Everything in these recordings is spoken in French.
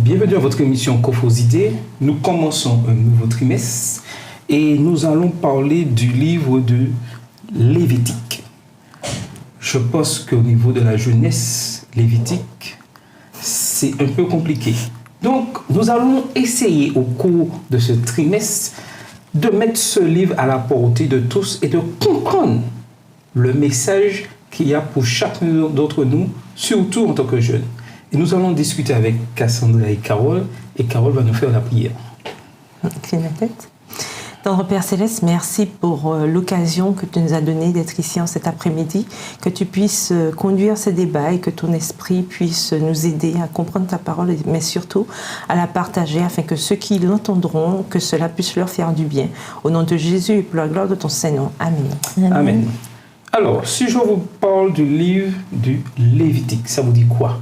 Bienvenue à votre émission Cophos-Idées. Nous commençons un nouveau trimestre et nous allons parler du livre de Lévitique. Je pense qu'au niveau de la jeunesse, Lévitique, c'est un peu compliqué. Donc, nous allons essayer au cours de ce trimestre de mettre ce livre à la portée de tous et de comprendre le message qu'il y a pour chacun d'entre nous, surtout en tant que jeunes. Et nous allons discuter avec Cassandra et Carole va nous faire la prière. Fais la tête. Tendre Père Céleste, merci pour l'occasion que tu nous as donnée d'être ici en cet après-midi, que tu puisses conduire ce débat et que ton esprit puisse nous aider à comprendre ta parole, mais surtout à la partager afin que ceux qui l'entendront, que cela puisse leur faire du bien. Au nom de Jésus et pour la gloire de ton Saint-Nom. Amen. Amen. Alors, si je vous parle du livre du Lévitique, ça vous dit quoi?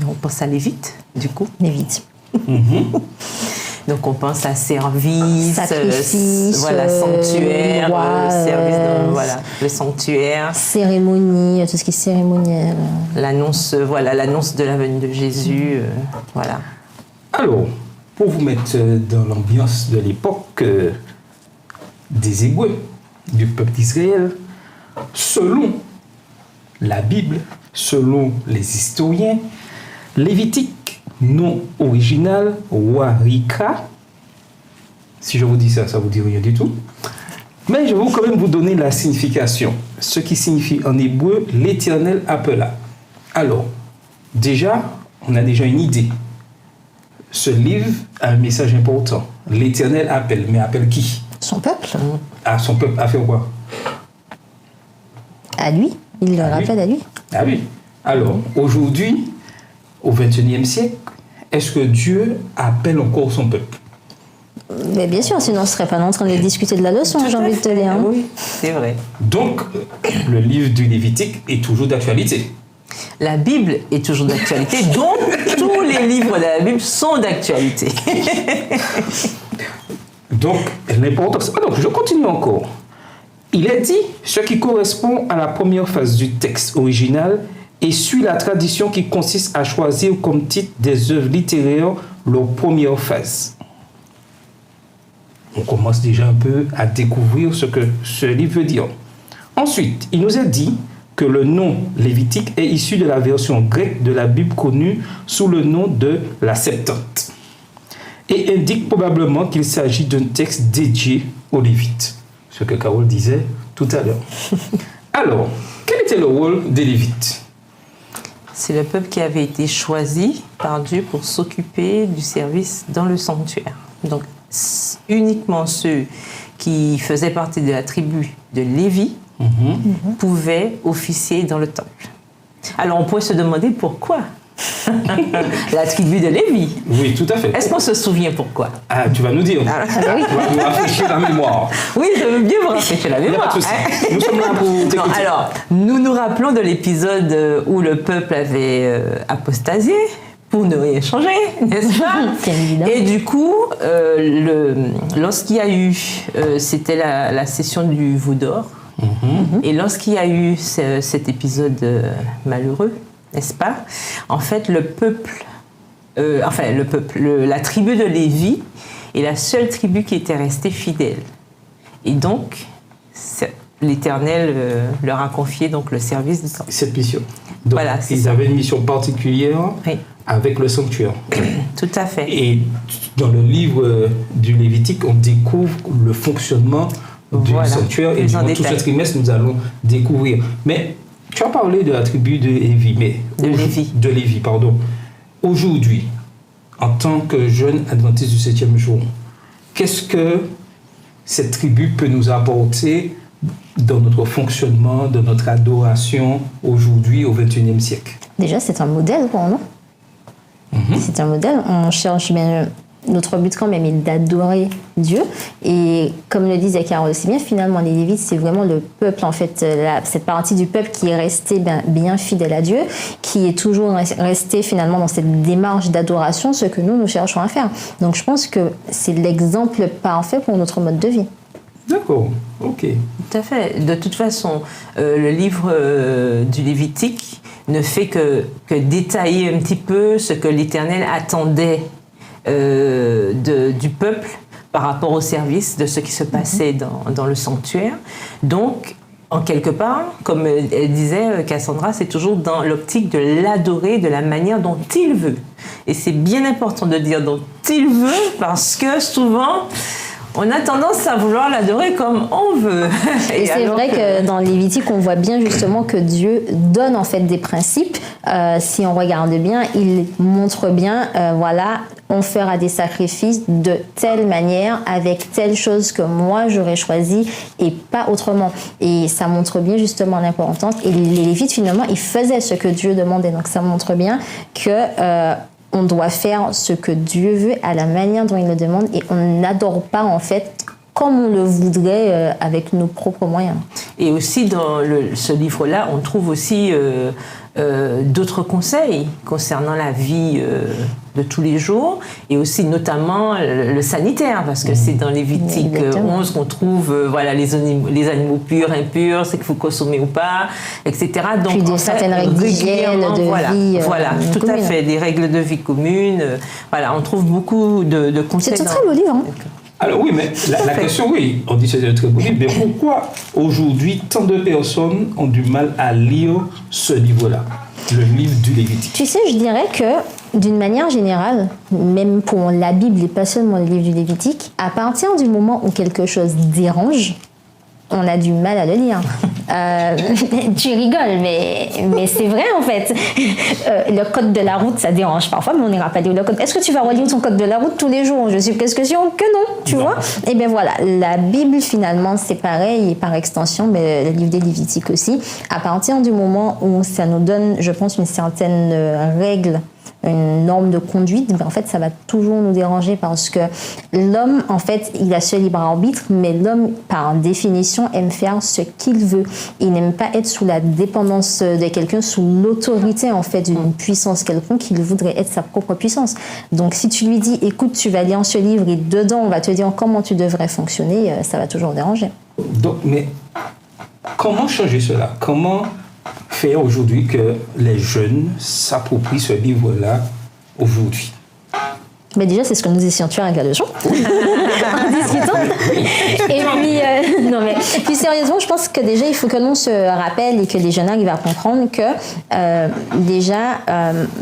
On pense à Lévite, du coup. Lévite. Donc on pense à service, sacrifice, sanctuaire, roi, service, le sanctuaire, cérémonie, tout ce qui est cérémoniel. L'annonce de la venue de Jésus, voilà. Alors, pour vous mettre dans l'ambiance de l'époque des Hébreux, du peuple d'Israël, selon la Bible, selon les historiens, Lévitique, nom original, Warika. Si je vous dis ça, ça vous dit rien du tout. Mais je vais quand même vous donner la signification. Ce qui signifie en hébreu, l'Éternel appela. Alors, déjà, on a déjà une idée. Ce livre a un message important. L'Éternel appelle. Mais appelle qui? Son peuple. Ah, son peuple a fait quoi? À lui. Il le rappelle à lui. Ah oui. Alors, aujourd'hui, au XXIe siècle, est-ce que Dieu appelle encore son peuple? Mais bien sûr, sinon on ne serait pas en train de discuter de la leçon, j'ai envie de te dire. Oui, c'est vrai. Donc, le livre du Lévitique est toujours d'actualité. La Bible est toujours d'actualité, donc tous les livres de la Bible sont d'actualité. Donc, l'importance... Donc, je continue encore. Il est dit ce qui correspond à la première phase du texte original et suit la tradition qui consiste à choisir comme titre des œuvres littéraires leur première phase. On commence déjà un peu à découvrir ce que ce livre veut dire. Ensuite, il nous est dit que le nom Lévitique est issu de la version grecque de la Bible connue sous le nom de la Septante et indique probablement qu'il s'agit d'un texte dédié aux Lévites, ce que Carole disait tout à l'heure. Alors, quel était le rôle des Lévites? C'est le peuple qui avait été choisi par Dieu pour s'occuper du service dans le sanctuaire. Donc, uniquement ceux qui faisaient partie de la tribu de Lévi pouvaient officier dans le temple. Alors, on pourrait se demander pourquoi la tribu de Lévi. Oui, tout à fait. Est-ce qu'on se souvient pourquoi? Ah, tu vas nous dire. Tu vas nous rafraîchir la mémoire. Oui, je veux bien vous rafraîchir la mémoire. Il n'y a pas de souci. Nous sommes là pour t'écouter. Non, alors, nous nous rappelons de l'épisode où le peuple avait apostasié pour ne rien changer, n'est-ce pas? Et du coup, lorsqu'il y a eu, c'était la session du veau d'or, et lorsqu'il y a eu cet épisode malheureux, n'est-ce pas? En fait, la tribu de Lévi est la seule tribu qui était restée fidèle. Et donc, l'Éternel leur a confié donc le service du temple. Cette mission. Donc, voilà, ils avaient une mission particulière avec le sanctuaire. Tout à fait. Et dans le livre du Lévitique, on découvre le fonctionnement du sanctuaire. Et durant tout ce trimestre, nous allons découvrir. Mais tu as parlé de la tribu de Lévi, de Lévi, pardon. Aujourd'hui, en tant que jeune adventiste du 7e jour, qu'est-ce que cette tribu peut nous apporter dans notre fonctionnement, dans notre adoration aujourd'hui au XXIe siècle? Déjà, c'est un modèle pour nous. C'est un modèle. On cherche bien... Notre but quand même est d'adorer Dieu. Et comme le disait Carole aussi bien, finalement, les Lévites, c'est vraiment le peuple, en fait, cette partie du peuple qui est resté bien fidèle à Dieu, qui est toujours resté finalement dans cette démarche d'adoration, ce que nous cherchons à faire. Donc je pense que c'est l'exemple parfait pour notre mode de vie. D'accord, ok. Tout à fait. De toute façon, le livre du Lévitique ne fait que détailler un petit peu ce que l'Éternel attendait du peuple par rapport au service, de ce qui se passait dans le sanctuaire. Donc, en quelque part, comme elle disait Cassandra, c'est toujours dans l'optique de l'adorer de la manière dont il veut. Et c'est bien important de dire dont il veut, parce que souvent, on a tendance à vouloir l'adorer comme on veut. Et c'est vrai que dans Lévitique, on voit bien justement que Dieu donne en fait des principes. Si on regarde bien, il montre bien, voilà, on fera des sacrifices de telle manière, avec telle chose que moi j'aurais choisi et pas autrement. Et ça montre bien justement l'importance. Et les Lévites, finalement, ils faisaient ce que Dieu demandait. Donc ça montre bien que on doit faire ce que Dieu veut à la manière dont il le demande, et on n'adore pas en fait comme on le voudrait avec nos propres moyens. Et aussi dans ce livre-là, on trouve aussi d'autres conseils concernant la vie de tous les jours, et aussi notamment le sanitaire, parce que c'est dans Lévitique 11 qu'on trouve voilà, les animaux purs, impurs, c'est qu'il faut consommer ou pas, etc. Donc, puis certaines règles d'hygiène, de vie. Voilà, tout commune. À fait, des règles de vie communes. Voilà, on trouve beaucoup de conseils. C'est un très beau livre. Hein. Alors oui, mais la question, oui, on dit que c'est un très beau livre, mais pourquoi aujourd'hui tant de personnes ont du mal à lire ce livre-là, le livre du Lévitique? Tu sais, je dirais que d'une manière générale, même pour la Bible et pas seulement le livre du Lévitique, à partir du moment où quelque chose dérange, on a du mal à le lire. Tu rigoles, mais c'est vrai en fait. Le code de la route, ça dérange parfois, mais on n'ira pas lire le code. Est-ce que tu vas relire ton code de la route tous les jours? Je suis presque sûre que non, tu vois. Et bien voilà, la Bible finalement c'est pareil, et par extension, mais le livre des Lévitiques aussi. À partir du moment où ça nous donne, je pense, une certaine règle, une norme de conduite, ben en fait, ça va toujours nous déranger, parce que l'homme, en fait, il a ce libre arbitre, mais l'homme, par définition, aime faire ce qu'il veut. Il n'aime pas être sous la dépendance de quelqu'un, sous l'autorité, en fait, d'une puissance quelconque. Il voudrait être sa propre puissance. Donc, si tu lui dis, écoute, tu vas lire ce livre, et dedans, on va te dire comment tu devrais fonctionner, ça va toujours déranger. Donc, mais comment changer cela? Comment faire aujourd'hui que les jeunes s'approprient ce livre-là aujourd'hui? Mais déjà, c'est ce que nous essayons de faire avec la leçon, en discutant. Et puis, non mais, puis sérieusement, je pense que déjà, il faut que l'on se rappelle et que les jeunes arrivent à comprendre que déjà,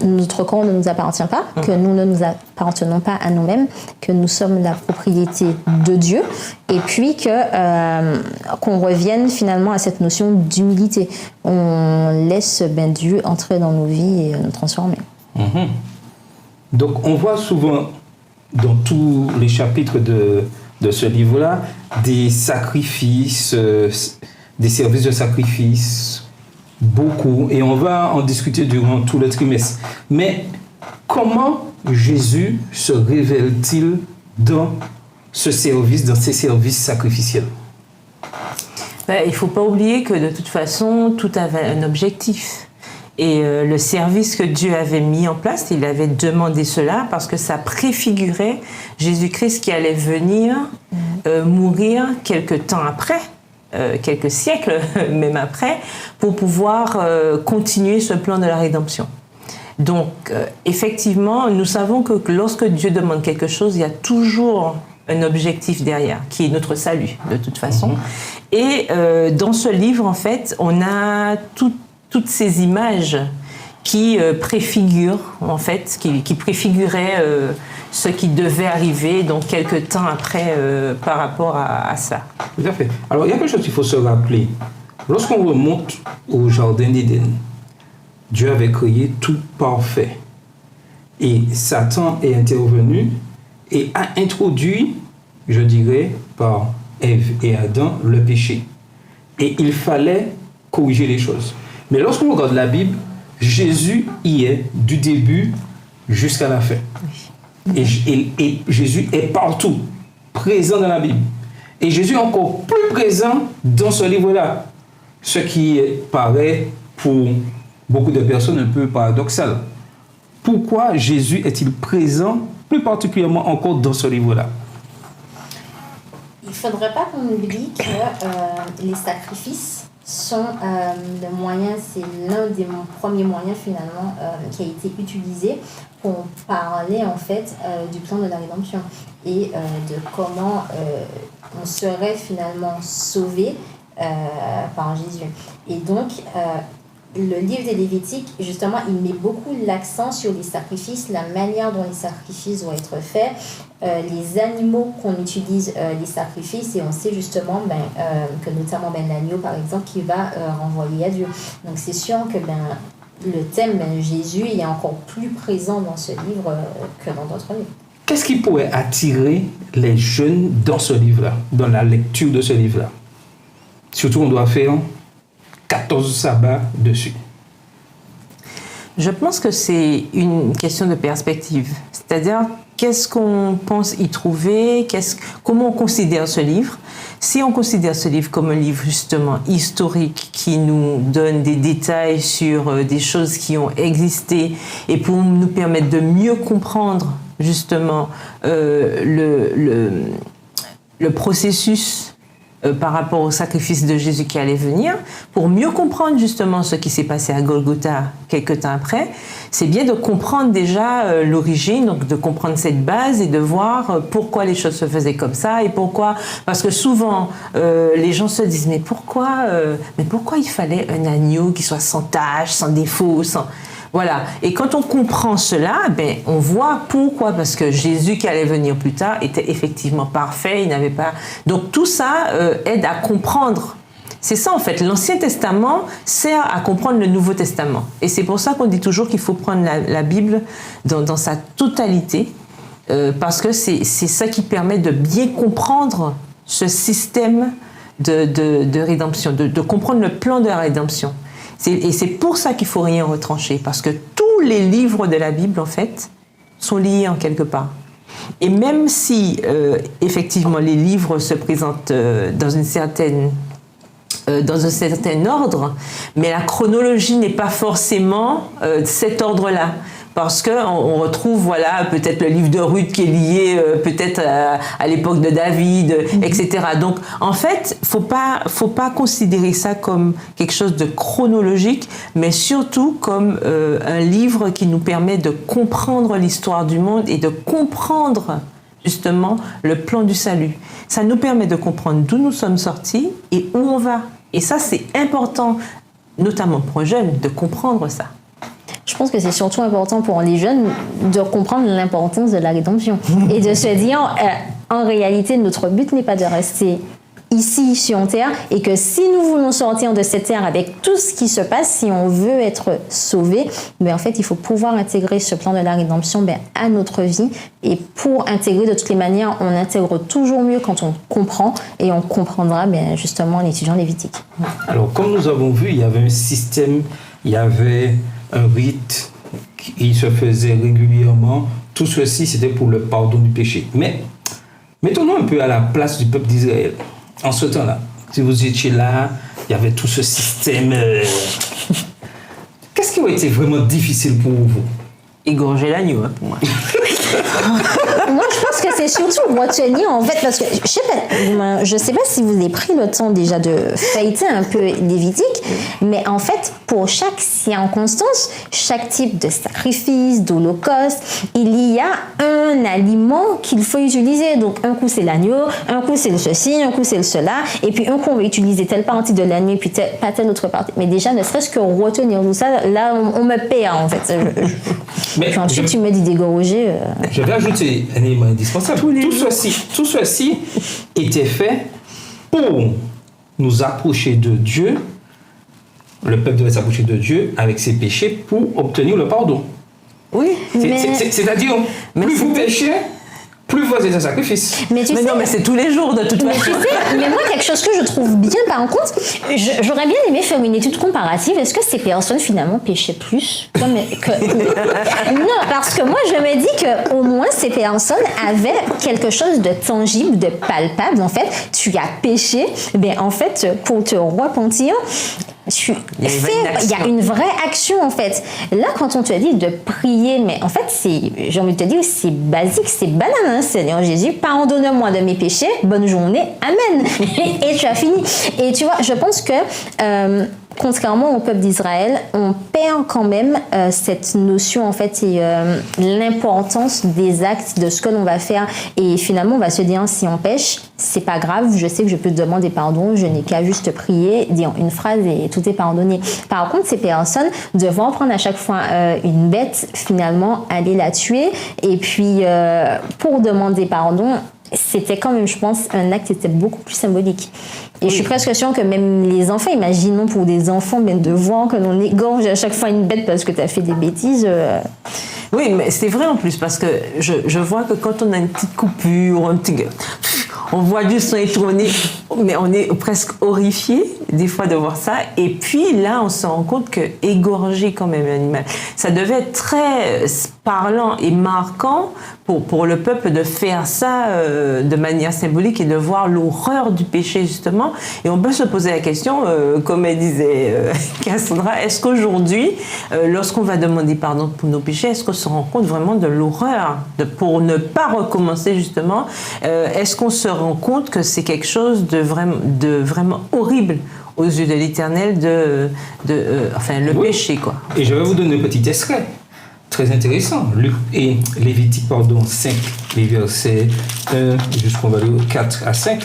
notre corps ne nous appartient pas, que nous ne nous appartenons pas à nous-mêmes, que nous sommes la propriété de Dieu, et puis qu'on revienne finalement à cette notion d'humilité. On laisse Dieu entrer dans nos vies et nous transformer. Mm-hmm. Donc, on voit souvent dans tous les chapitres de ce livre-là des sacrifices, des services de sacrifice, beaucoup, et on va en discuter durant tout le trimestre. Mais comment Jésus se révèle-t-il dans ce service, dans ces services sacrificiels? Il ne faut pas oublier que de toute façon, tout avait un objectif. Et le service que Dieu avait mis en place, il avait demandé cela parce que ça préfigurait Jésus-Christ qui allait venir mourir quelques temps après, quelques siècles même après, pour pouvoir continuer ce plan de la rédemption. Donc, effectivement, nous savons que lorsque Dieu demande quelque chose, il y a toujours un objectif derrière, qui est notre salut, de toute façon. Et dans ce livre, en fait, on a toutes ces images qui préfigurent, en fait, qui préfiguraient ce qui devait arriver, donc quelques temps après, par rapport à ça. Tout à fait. Alors, il y a quelque chose qu'il faut se rappeler. Lorsqu'on remonte au Jardin d'Éden, Dieu avait créé tout parfait. Et Satan est intervenu et a introduit, je dirais, par Ève et Adam, le péché. Et il fallait corriger les choses. Mais lorsqu'on regarde la Bible, Jésus y est du début jusqu'à la fin. Et Jésus est partout, présent dans la Bible. Et Jésus est encore plus présent dans ce livre-là. Ce qui paraît pour beaucoup de personnes un peu paradoxal. Pourquoi Jésus est-il présent plus particulièrement encore dans ce livre-là? Il ne faudrait pas qu'on oublie que les sacrifices sont le moyen, c'est l'un des premiers moyens finalement qui a été utilisé pour parler en fait du plan de la rédemption et de comment on serait finalement sauvé par Jésus. Et donc, le livre des Lévitiques, justement, il met beaucoup l'accent sur les sacrifices, la manière dont les sacrifices vont être faits, les animaux qu'on utilise, les sacrifices, et on sait justement que notamment l'agneau, par exemple, qui va renvoyer à Dieu. Donc, c'est sûr que le thème Jésus est encore plus présent dans ce livre que dans d'autres livres. Qu'est-ce qui pourrait attirer les jeunes dans ce livre-là, dans la lecture de ce livre-là? Surtout, on doit faire 14 sabbats dessus. Je pense que c'est une question de perspective. C'est-à-dire, qu'est-ce qu'on pense y trouver? Comment on considère ce livre? Si on considère ce livre comme un livre justement historique qui nous donne des détails sur des choses qui ont existé et pour nous permettre de mieux comprendre justement le processus par rapport au sacrifice de Jésus qui allait venir, pour mieux comprendre justement ce qui s'est passé à Golgotha quelques temps après, c'est bien de comprendre déjà l'origine, donc de comprendre cette base et de voir pourquoi les choses se faisaient comme ça et pourquoi, parce que souvent les gens se disent mais pourquoi il fallait un agneau qui soit sans tache, sans défaut, sans... Voilà. Et quand on comprend cela, on voit pourquoi. Parce que Jésus qui allait venir plus tard était effectivement parfait. Il n'avait pas. Donc tout ça aide à comprendre. C'est ça en fait. L'Ancien Testament sert à comprendre le Nouveau Testament. Et c'est pour ça qu'on dit toujours qu'il faut prendre la Bible dans sa totalité, parce que c'est ça qui permet de bien comprendre ce système de rédemption, de comprendre le plan de la rédemption. Et c'est pour ça qu'il ne faut rien retrancher, parce que tous les livres de la Bible, en fait, sont liés en quelque part. Et même si, effectivement, les livres se présentent dans un certain ordre, mais la chronologie n'est pas forcément cet ordre-là. Parce qu'on retrouve, voilà, peut-être le livre de Ruth qui est lié peut-être à l'époque de David, etc. Donc, en fait, faut pas considérer ça comme quelque chose de chronologique, mais surtout comme un livre qui nous permet de comprendre l'histoire du monde et de comprendre justement le plan du salut. Ça nous permet de comprendre d'où nous sommes sortis et où on va. Et ça, c'est important, notamment pour les jeunes, de comprendre ça. Je pense que c'est surtout important pour les jeunes de comprendre l'importance de la rédemption et de se dire, en réalité, notre but n'est pas de rester ici sur terre et que si nous voulons sortir de cette terre avec tout ce qui se passe, si on veut être sauvé, en fait, il faut pouvoir intégrer ce plan de la rédemption à notre vie. Et pour intégrer, de toutes les manières, on intègre toujours mieux quand on comprend et on comprendra justement en étudiant Lévitique. Alors, comme nous avons vu, il y avait un système, il y avait un rite qui se faisait régulièrement. Tout ceci, c'était pour le pardon du péché. Mais mettons-nous un peu à la place du peuple d'Israël. En ce temps-là, si vous étiez là, il y avait tout ce système. Qu'est-ce qui a été vraiment difficile pour vous? Égorger l'agneau, pour moi. Moi, je pense que c'est surtout retenir, en fait, parce que je sais pas si vous avez pris le temps déjà de feuilleter un peu Lévitique, mais en fait, pour chaque circonstance, chaque type de sacrifice, d'holocauste, il y a un aliment qu'il faut utiliser. Donc, un coup, c'est l'agneau, un coup, c'est le ceci, un coup, c'est le cela, et puis un coup, on va utiliser telle partie de l'agneau, et puis pas telle autre partie. Mais déjà, ne serait-ce que retenir tout ça, là, on me perd, en fait. Mais ensuite, tu me dis d'égorger. Je vais ajouter un élément indispensable. Tout ceci était fait pour nous approcher de Dieu. Le peuple devait s'approcher de Dieu avec ses péchés pour obtenir le pardon. Oui. C'est-à-dire, plus vous péchez, plus vous êtes un sacrifice. Mais non, mais c'est tous les jours de toute façon. Mais moi, quelque chose que je trouve bien, par contre, j'aurais bien aimé faire une étude comparative. Est-ce que ces personnes, finalement, péchaient plus Non, parce que moi, je me dis qu'au moins, ces personnes avaient quelque chose de tangible, de palpable. En fait, tu as péché, en fait, pour te repentir, il y a une vraie action en fait. Là, quand on te dit de prier, mais en fait, j'ai envie de te dire, c'est basique, c'est banal, hein, Seigneur Jésus, pardonne-moi de mes péchés, bonne journée, amen. Et tu as fini. Et tu vois, je pense que contrairement au peuple d'Israël, on perd quand même cette notion en fait et l'importance des actes, de ce que l'on va faire. Et finalement, on va se dire, si on pêche, c'est pas grave, je sais que je peux te demander pardon, je n'ai qu'à juste prier, dire une phrase et tout est pardonné. Par contre, ces personnes devront prendre à chaque fois une bête, finalement, aller la tuer et puis pour demander pardon, c'était quand même, je pense, un acte qui était beaucoup plus symbolique. Et je suis presque sûre que même les enfants, imaginons pour des enfants, mais de voir que l'on égorge à chaque fois une bête parce que tu as fait des bêtises. Oui, mais c'est vrai en plus, parce que je vois que quand on a une petite coupure, on voit du sang étourné, mais on est presque horrifié des fois de voir ça. Et puis là, on se rend compte que égorger quand même un animal, ça devait être très parlant et marquant pour le peuple de faire ça de manière symbolique et de voir l'horreur du péché justement. Et on peut se poser la question, comme elle disait Cassandra, est-ce qu'aujourd'hui, lorsqu'on va demander pardon pour nos péchés, est-ce qu'on se rend compte vraiment de l'horreur pour ne pas recommencer justement? Est-ce qu'on se rend compte que c'est quelque chose de vraiment horrible aux yeux de l'Éternel, enfin le péché quoi. Et je vais vous donner un petit extrait très intéressant. Luc et Lévitique 5, les versets 1 jusqu'au 4 à 5.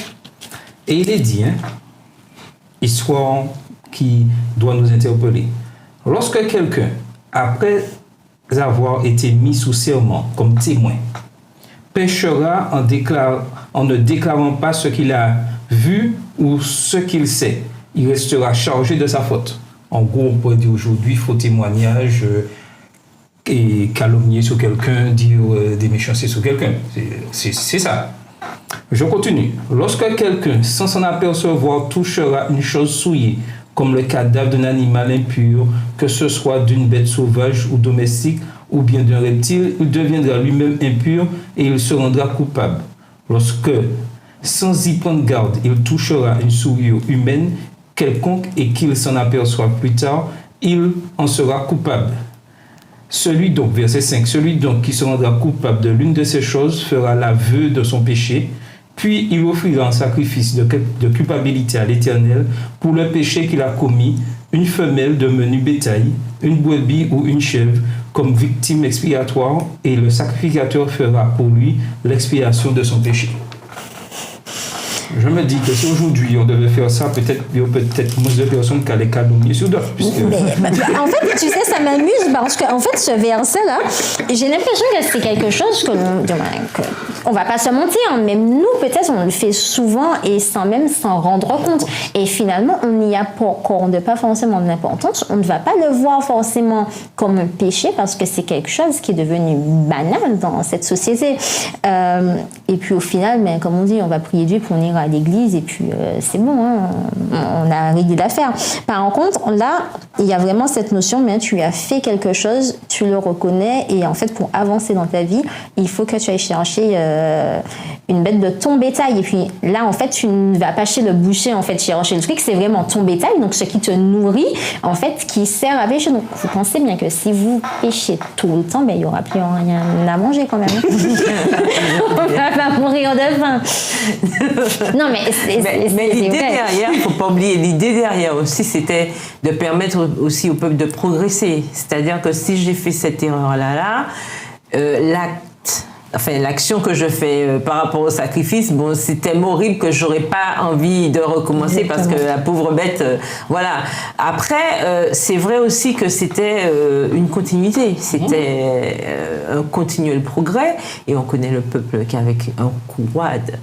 Et il est dit, histoire qui doit nous interpeller. Lorsque quelqu'un, après avoir été mis sous serment comme témoin, péchera en ne déclarant pas ce qu'il a vu ou ce qu'il sait, il restera chargé de sa faute. En gros, on pourrait dire aujourd'hui faux témoignage et calomnier sur quelqu'un, dire des méchancetés sur quelqu'un. C'est ça. Je continue. Lorsque quelqu'un, sans s'en apercevoir, touchera une chose souillée, comme le cadavre d'un animal impur, que ce soit d'une bête sauvage ou domestique, ou bien d'un reptile, il deviendra lui-même impur et il se rendra coupable. Lorsque, sans y prendre garde, il touchera une souillure humaine quelconque et qu'il s'en aperçoit plus tard, il en sera coupable. Celui donc, verset 5, celui donc qui se rendra coupable de l'une de ces choses fera l'aveu de son péché, puis il offrira un sacrifice de culpabilité à l'Éternel pour le péché qu'il a commis, une femelle de menu bétail, une brebis ou une chèvre, comme victime expiatoire, et le sacrificateur fera pour lui l'expiation de son péché. Je me dis que si aujourd'hui on devait faire ça, peut-être il y aurait peut-être moins de personnes qui allaient calomnier sur d'autres. En fait, tu sais, ça m'amuse parce que en fait, ce verset-là, j'ai l'impression que c'est quelque chose que on va pas se mentir, même nous peut-être on le fait souvent et sans même s'en rendre compte. Et finalement, on n'y accorde pas forcément de l'importance. On ne va pas le voir forcément comme un péché parce que c'est quelque chose qui est devenu banal dans cette société. Et puis au final, mais comme on dit, on va prier Dieu pour venir à l'église et puis c'est bon, hein, on a réglé l'affaire. Par contre, là, il y a vraiment cette notion, mais tu as fait quelque chose, tu le reconnais et en fait, pour avancer dans ta vie, il faut que tu ailles chercher une bête de ton bétail. Et puis là, en fait, tu ne vas pas chez le boucher, en fait, chercher le truc, c'est vraiment ton bétail, donc ce qui te nourrit, en fait, qui sert à pécher. Donc, vous pensez bien que si vous péchez tout le temps, ben, il n'y aura plus rien à manger quand même. On va pas mourir de faim. Non, mais l'idée derrière, il ne faut pas oublier, l'idée derrière aussi, c'était de permettre aussi au peuple de progresser. C'est-à-dire que si j'ai fait cette erreur-là, l'action que je fais par rapport au sacrifice, bon, c'est tellement horrible que j'aurais pas envie de recommencer. Exactement. Parce que la pauvre bête, voilà. Après, c'est vrai aussi que c'était une continuité, c'était un continuel progrès, et on connaît le peuple qu'avec un quad,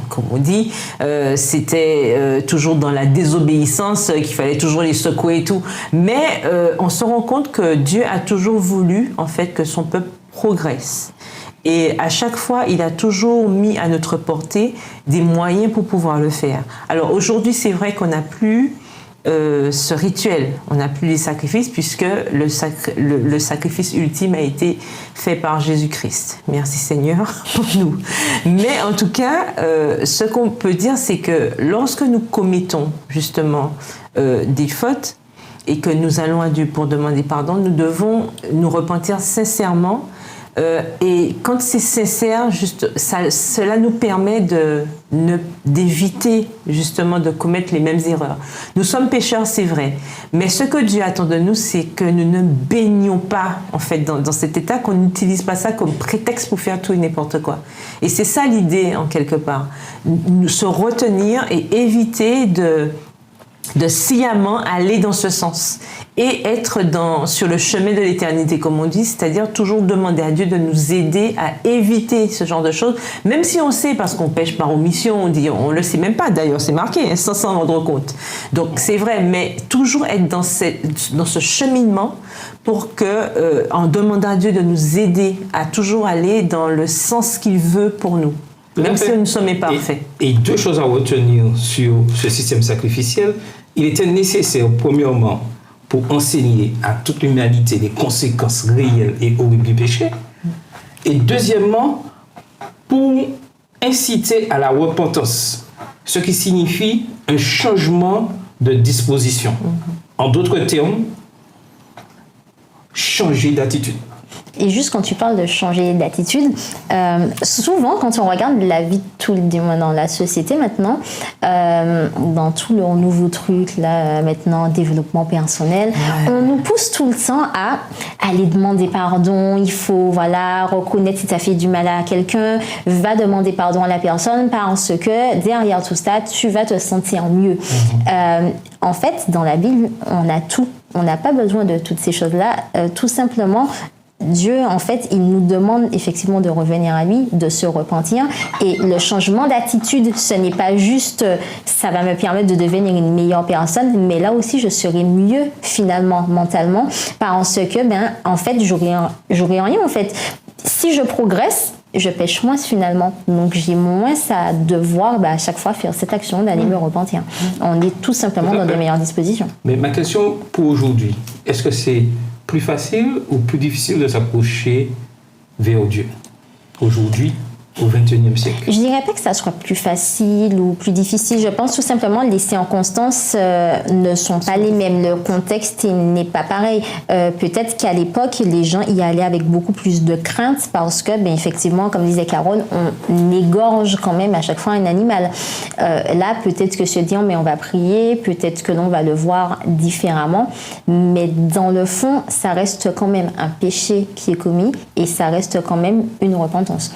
comme on dit, c'était toujours dans la désobéissance, qu'il fallait toujours les secouer et tout. Mais on se rend compte que Dieu a toujours voulu, en fait, que son peuple progresse. Et à chaque fois, il a toujours mis à notre portée des moyens pour pouvoir le faire. Alors aujourd'hui, c'est vrai qu'on n'a plus ce rituel, on n'a plus les sacrifices puisque le sacrifice ultime a été fait par Jésus-Christ. Merci Seigneur pour nous. Mais en tout cas, ce qu'on peut dire, c'est que lorsque nous commettons justement des fautes, et que nous allons à Dieu pour demander pardon, nous devons nous repentir sincèrement. Et quand c'est sincère, cela nous permet d'éviter justement de commettre les mêmes erreurs. Nous sommes pécheurs, c'est vrai, mais ce que Dieu attend de nous, c'est que nous ne baignons pas en fait dans cet état, qu'on n'utilise pas ça comme prétexte pour faire tout et n'importe quoi. Et c'est ça l'idée en quelque part, se retenir et éviter de sciemment aller dans ce sens et être sur le chemin de l'éternité, comme on dit, c'est-à-dire toujours demander à Dieu de nous aider à éviter ce genre de choses, même si on sait, parce qu'on pêche par omission, on le sait même pas, d'ailleurs c'est marqué, sans s'en rendre compte. Donc c'est vrai, mais toujours être dans ce cheminement pour que, en demandant à Dieu de nous aider à toujours aller dans le sens qu'il veut pour nous, même si nous ne sommes pas parfaits. Et deux choses à retenir sur ce système sacrificiel. Il était nécessaire, premièrement, pour enseigner à toute l'humanité les conséquences réelles et horribles du péché. Et deuxièmement, pour inciter à la repentance, ce qui signifie un changement de disposition. En d'autres termes, changer d'attitude. Et juste quand tu parles de changer d'attitude, souvent quand on regarde la vie de tout du moins dans la société maintenant, dans tous leurs nouveaux trucs là maintenant, développement personnel, on nous pousse tout le temps à aller demander pardon. Il faut reconnaître si tu as fait du mal à quelqu'un, va demander pardon à la personne parce que derrière tout ça, tu vas te sentir mieux. En fait, dans la Bible, on a tout. On n'a pas besoin de toutes ces choses-là. Tout simplement, Dieu, en fait, il nous demande effectivement de revenir à lui, de se repentir. Et le changement d'attitude, ce n'est pas juste ça va me permettre de devenir une meilleure personne, mais là aussi, je serai mieux finalement, mentalement, parce que, en fait, j'aurai rien. En fait, si je progresse, je pêche moins finalement. Donc, j'ai moins à devoir à chaque fois faire cette action d'aller me repentir. On est tout simplement dans de meilleures dispositions. Mais ma question pour aujourd'hui, est-ce que c'est plus facile ou plus difficile de s'approcher vers Dieu aujourd'hui, au XXIe siècle? Je dirais pas que ça soit plus facile ou plus difficile. Je pense tout simplement que les circonstances ne sont pas les mêmes. Le contexte n'est pas pareil. Peut-être qu'à l'époque, les gens y allaient avec beaucoup plus de crainte parce que, effectivement, comme disait Carole, on égorge quand même à chaque fois un animal. Là, peut-être que se dire, mais on va prier, peut-être que l'on va le voir différemment. Mais dans le fond, ça reste quand même un péché qui est commis et ça reste quand même une repentance.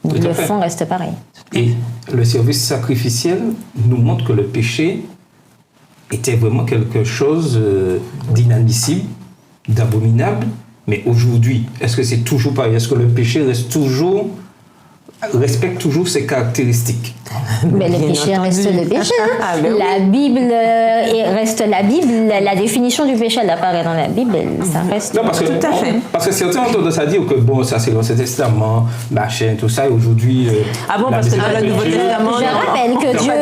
Le fond reste pareil. Et le service sacrificiel nous montre que le péché était vraiment quelque chose d'inadmissible, d'abominable. Mais aujourd'hui, est-ce que c'est toujours pareil? Est-ce que le péché respecte toujours ses caractéristiques? Mais le péché reste le péché. La Bible reste la Bible. La définition du péché, elle apparaît dans la Bible. Ça reste. Non, parce que, tout à fait. Parce que certains ont tendance à dire que ça c'est l'Ancien Testament, machin, tout ça, et aujourd'hui. Parce que dans le Nouveau Testament. Je rappelle que Dieu.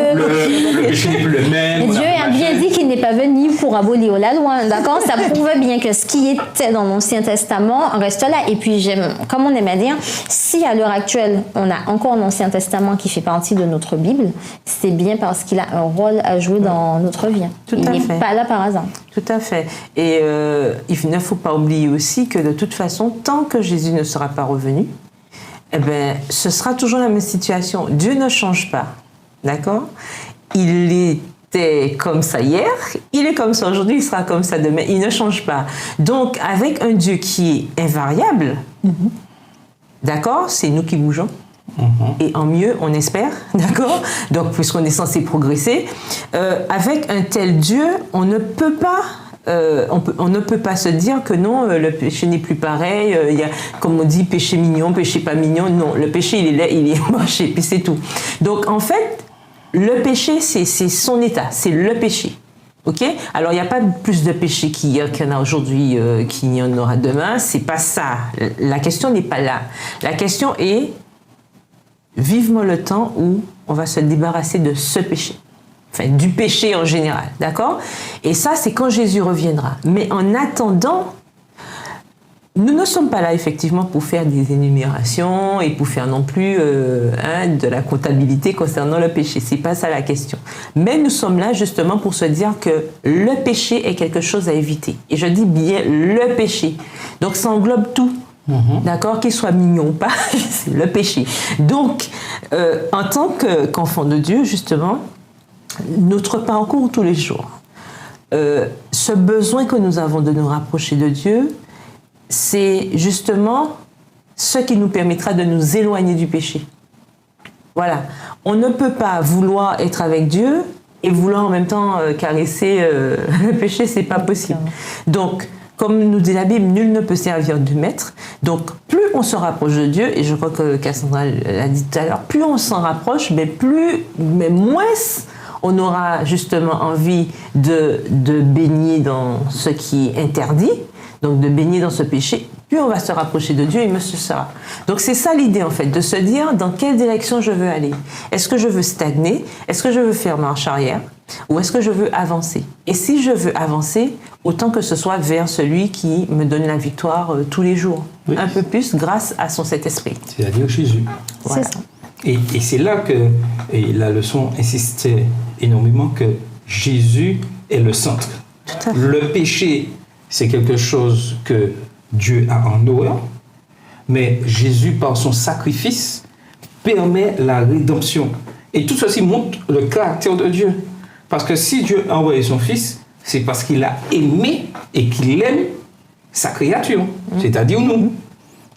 Le péché n'est plus le même. Dieu a bien dit qu'il n'est pas venu pour abolir la loi. D'accord? Ça prouve bien que ce qui était dans l'Ancien Testament reste là. Et puis, comme on aime à dire, si à l'heure actuelle, on a encore l'Ancien Testament qui fait partie de notre Bible, c'est bien parce qu'il a un rôle à jouer dans notre vie. Il n'est pas là par hasard. Tout à fait. Et il ne faut pas oublier aussi que de toute façon, tant que Jésus ne sera pas revenu, ce sera toujours la même situation. Dieu ne change pas. D'accord? Il était comme ça hier, il est comme ça aujourd'hui, il sera comme ça demain. Il ne change pas. Donc, avec un Dieu qui est invariable, d'accord? C'est nous qui bougeons. Et en mieux, on espère, d'accord? Donc, puisqu'on est censé progresser, avec un tel Dieu, on ne peut pas on ne peut pas se dire que non, le péché n'est plus pareil, il y a, comme on dit, péché mignon, péché pas mignon. Non, le péché, il est laid, il est moche, et puis c'est tout. Donc, en fait, le péché, c'est son état, c'est le péché. Ok? Alors, il n'y a pas plus de péché qu'il y en a aujourd'hui qu'il y en aura demain. C'est pas ça. La question n'est pas là. La question est vivement le temps où on va se débarrasser de ce péché. Enfin, du péché en général. D'accord? Et ça, c'est quand Jésus reviendra. Mais en attendant, nous ne sommes pas là effectivement pour faire des énumérations et pour faire non plus de la comptabilité concernant le péché. C'est pas ça la question. Mais nous sommes là justement pour se dire que le péché est quelque chose à éviter. Et je dis bien le péché. Donc ça englobe tout. D'accord, qu'il soit mignon ou pas, c'est le péché. Donc, en tant qu'enfant de Dieu, justement, notre parcours tous les jours, ce besoin que nous avons de nous rapprocher de Dieu, c'est justement ce qui nous permettra de nous éloigner du péché. Voilà. On ne peut pas vouloir être avec Dieu et vouloir en même temps caresser le péché, c'est pas possible. Donc, comme nous dit la Bible, nul ne peut servir de maître. Donc, plus on se rapproche de Dieu, et je crois que Cassandra l'a dit tout à l'heure, plus on s'en rapproche, mais moins on aura justement envie de baigner dans ce qui est interdit, donc de baigner dans ce péché, plus on va se rapprocher de Dieu et mieux ce sera. Donc c'est ça l'idée en fait, de se dire dans quelle direction je veux aller. Est-ce que je veux stagner? Est-ce que je veux faire marche arrière? Ou est-ce que je veux avancer? Et si je veux avancer, autant que ce soit vers celui qui me donne la victoire tous les jours. Oui. Un peu plus grâce à son Saint-Esprit. C'est-à-dire Jésus. Voilà. C'est ça. Et c'est là que la leçon insistait énormément que Jésus est le centre. Tout à fait. Le péché, c'est quelque chose que Dieu a en horreur, mais Jésus, par son sacrifice, permet la rédemption. Et tout ceci montre le caractère de Dieu. Parce que si Dieu a envoyé son Fils, c'est parce qu'il a aimé et qu'il aime sa créature, c'est-à-dire nous.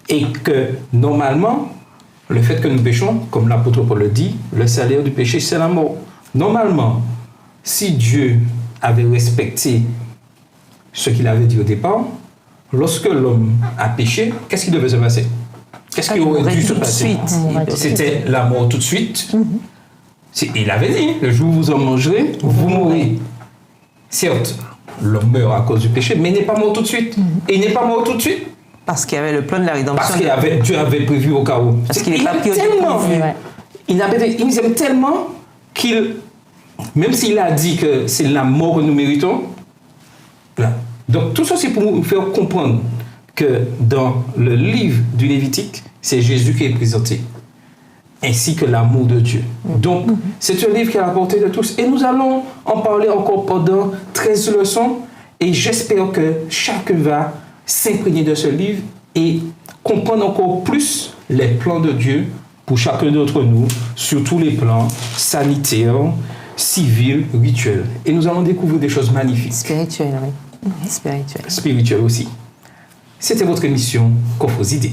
Et que, normalement, le fait que nous péchons, comme l'apôtre Paul le dit, le salaire du péché, c'est la mort. Normalement, si Dieu avait respecté ce qu'il avait dit au départ, lorsque l'homme a péché, qu'est-ce qui devait se passer? Qu'est-ce qui aurait dû se passer? C'était la mort tout de suite. Il avait dit, le jour où vous en mangerez, vous mourrez. Certes, l'homme meurt à cause du péché, mais il n'est pas mort tout de suite. Et il n'est pas mort tout de suite. Parce qu'il y avait le plan de la rédemption. Parce que Dieu avait prévu au cas où. Parce qu'il n'est pas pris au il nous aime tellement qu'il, même s'il a dit que c'est la mort que nous méritons, là. Donc tout ça c'est pour nous faire comprendre que dans le livre du Lévitique, c'est Jésus qui est présenté, ainsi que l'amour de Dieu. Donc c'est un livre qui est à la portée de tous. Et nous allons en parler encore pendant 13 leçons. Et j'espère que chacun va s'imprégner de ce livre et comprendre encore plus les plans de Dieu pour chacun d'entre nous, sur tous les plans sanitaires, civils, rituels. Et nous allons découvrir des choses magnifiques. Spirituelles, oui. Spirituelles aussi. C'était votre émission Coffre aux idées.